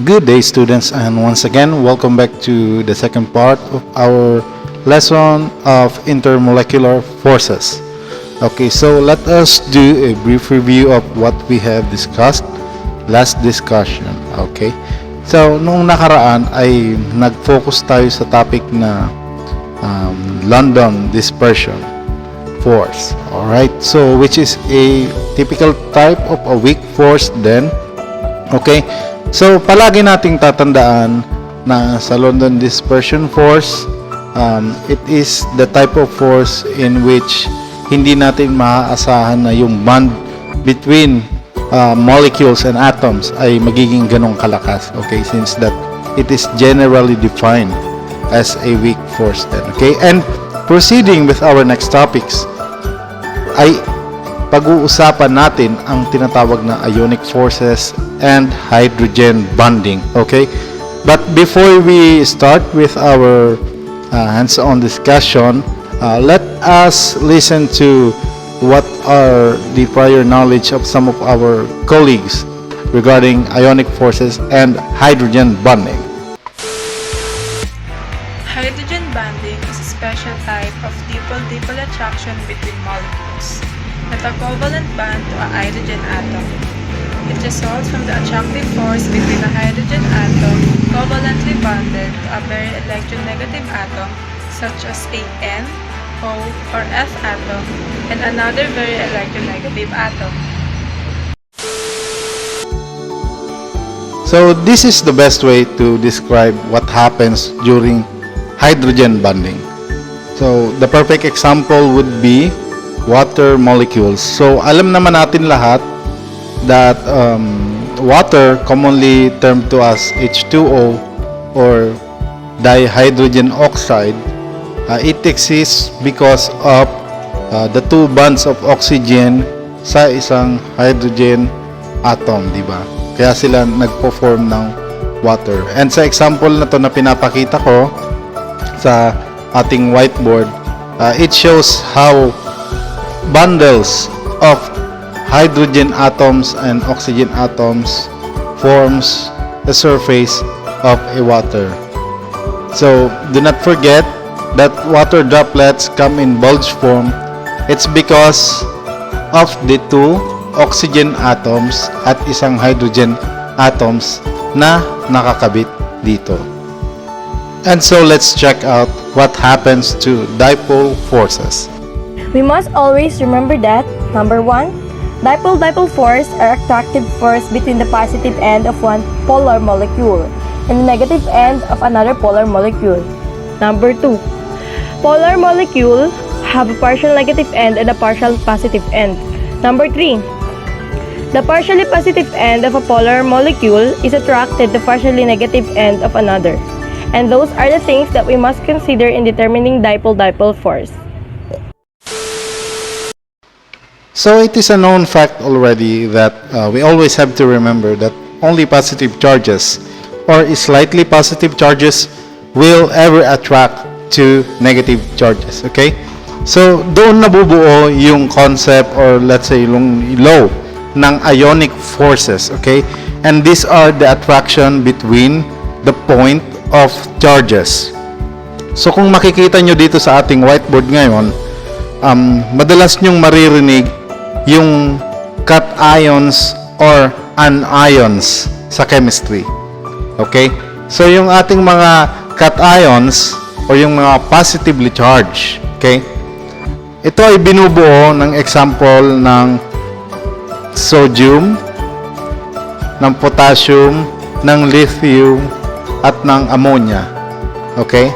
Good day, students, and once again, welcome back to the second part of our lesson of intermolecular forces. Okay, so let us do a brief review of what we have discussed last discussion. Okay, so nung nakaraan ay nag-focus tayo sa topic na London dispersion force. Alright, so which is a typical type of a weak force then. Okay, so palagi nating tatandaan na sa London dispersion force, it is the type of force in which hindi natin maaasahan na yung bond between molecules and atoms ay magiging ganong kalakas. Okay, since that it is generally defined as a weak force then. Okay, and proceeding with our next topics ay pag-uusapan natin ang tinatawag na ionic forces and hydrogen bonding. Okay, but before we start with our hands-on discussion, let us listen to what are the prior knowledge of some of our colleagues regarding ionic forces and hydrogen bonding. Hydrogen bonding is a special type of dipole-dipole attraction between molecules, not a covalent bond to a hydrogen atom. It results from the attractive force between a hydrogen atom covalently bonded to a very electronegative atom such as a N, O, or F atom and another very electronegative atom. So this is the best way to describe what happens during hydrogen bonding. So the perfect example would be water molecules. So alam naman natin lahat that water, commonly termed to as H2O or dihydrogen oxide, it exists because of the two bonds of oxygen sa isang hydrogen atom, di ba? Kaya sila nagpo-form ng water. And sa example na to na pinapakita ko sa ating whiteboard, it shows how bundles of hydrogen atoms and oxygen atoms forms the surface of a water. So do not forget that water droplets come in bulge form. It's because of the two oxygen atoms at isang hydrogen atoms na nakakabit dito. And so let's check out what happens to dipole forces. We must always remember that, number 1, dipole-dipole force are attractive force between the positive end of one polar molecule and the negative end of another polar molecule. Number 2, polar molecule have a partial negative end and a partial positive end. Number 3, the partially positive end of a polar molecule is attracted to partially negative end of another. And those are the things that we must consider in determining dipole-dipole force. So it is a known fact already that we always have to remember that only positive charges or slightly positive charges will ever attract to negative charges. Okay? So doon nabubuo yung concept or let's say yung law ng ionic forces. Okay? And these are the attraction between the point of charges. So kung makikita nyo dito sa ating whiteboard ngayon, madalas nyong maririnig yung cations or anions sa chemistry. Okay? So yung ating mga cations o yung mga positively charged, okay? Ito ay binubuo ng example ng sodium, ng potassium, ng lithium, at ng ammonia. Okay?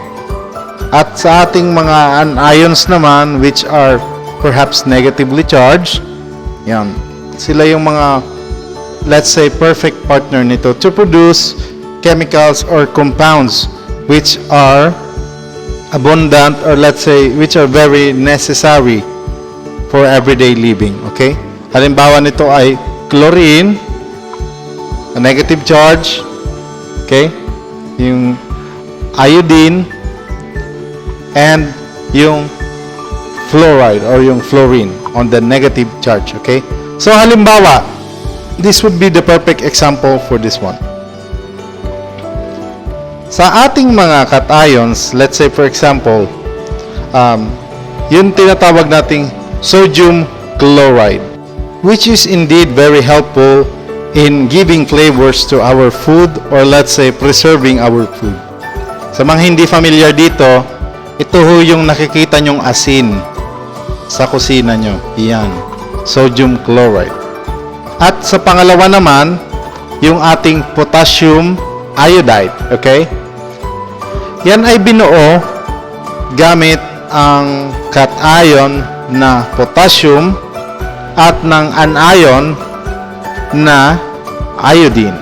At sa ating mga anions naman which are perhaps negatively charged, yan, sila yung mga let's say perfect partner nito to produce chemicals or compounds which are abundant or let's say which are very necessary for everyday living. Okay? Halimbawa nito ay chlorine, a negative charge, okay? Yung iodine and yung fluoride or yung fluorine on the negative charge. Okay? So halimbawa, this would be the perfect example for this one. Sa ating mga cations, let's say for example, yung tinatawag nating sodium chloride, which is indeed very helpful in giving flavors to our food, or let's say preserving our food. Sa mga hindi familiar dito, ito ho yung nakikita nyong asin sa kusina nyo. Iyan, sodium chloride. At sa pangalawa naman, yung ating potassium iodide. Okay? Yan ay binuo gamit ang cation na potassium at ng anion na iodine.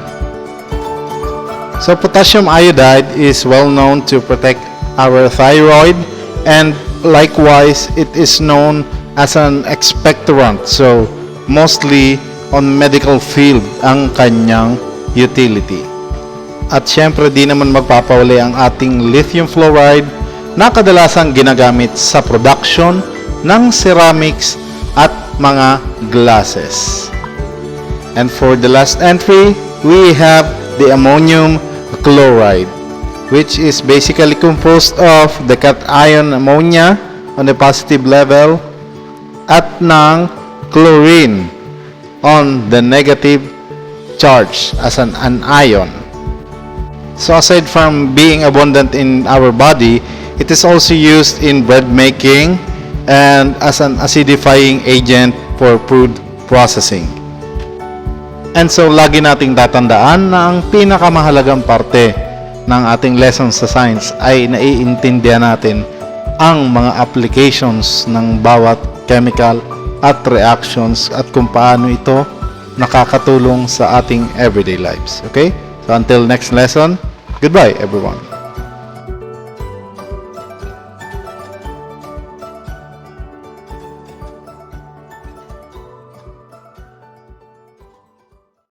So potassium iodide is well known to protect our thyroid, and likewise it is known as an expectorant. So mostly on medical field ang kanyang utility. At syempre di naman magpapawali ang ating lithium fluoride na kadalasang ginagamit sa production ng ceramics at mga glasses. And for the last entry, we have the ammonium chloride, which is basically composed of the cation ammonia on the positive level at ng chlorine on the negative charge as an anion. So aside from being abundant in our body, it is also used in bread making and as an acidifying agent for food processing. And so lagi nating tatandaan na ang pinakamahalagang parte ng ating lessons sa science ay naiintindihan natin ang mga applications ng bawat chemical at reactions at kung paano ito nakakatulong sa ating everyday lives. Okay? So until next lesson, goodbye everyone.